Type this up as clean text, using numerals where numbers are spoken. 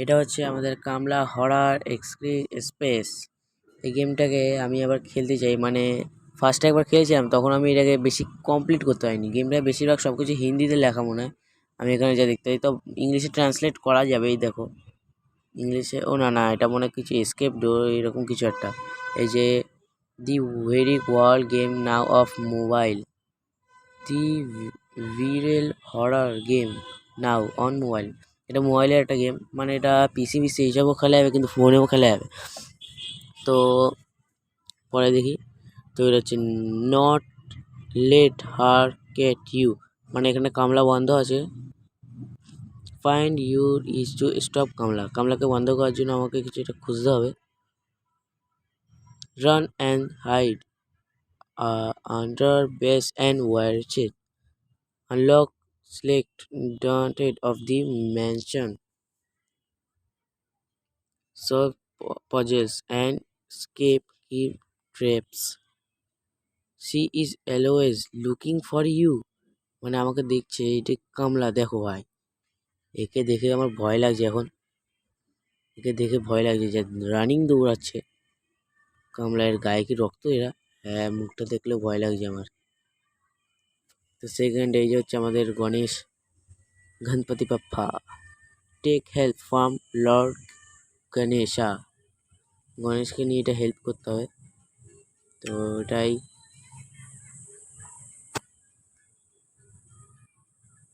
এটা হচ্ছে আমাদের কামলা হরার স্পেস। এই গেমটাকে আমি আবার খেলতে চাই, মানে ফার্স্টে একবার খেলেছিলাম, তখন আমি এটাকে বেশি কমপ্লিট করতে পারিনি। গেমটা বেশিরভাগ সব কিছু হিন্দিতে লেখা মনে হয়, আমি এখানে যা দেখতে পাই। তো ইংলিশে ট্রান্সলেট করা যাবে, এই দেখো ইংলিশে। ও না না, এটা মনে হয় কিছু এসকেপ ডোর এরকম কিছু একটা। এই যে the very world game now of mobile, the viral horror game now on mobile. এটা মোবাইলের একটা গেম, মানে এটা পিসি এইসবও খেলা যাবে, কিন্তু ফোনেও খেলা যাবে। তো পরে দেখি। তো এটা হচ্ছে not let her get you, মানে এখানে কামলা বন্ধ আছে। Find your is to stop Kamla, কামলাকে বন্ধ করার জন্য আমাকে কিছু একটা খুঁজতে হবে। Run and hide under base and watch it, unlock select daunted of the mansion, solve puzzles and escape keep traps. She is always looking for you, মানে আমাকে দেখছে। এটা কামলা, দেখো ভাই, একে দেখে আমার ভয় লাগছে এখন। একে দেখে ভয় লাগছে, যে রানিং দৌড়াচ্ছে। কামলা, এর গায়ে কি রক্ত এরা? হ্যাঁ, মুখটা দেখলে ভয় লাগছে আমার। তো সেকেন্ড, এই যে হচ্ছে আমাদের Ganesh, Ganapati Bappa. Take help from lord Ganesha, গণেশকে নিয়ে এটা হেল্প করতে হবে। তো এটাই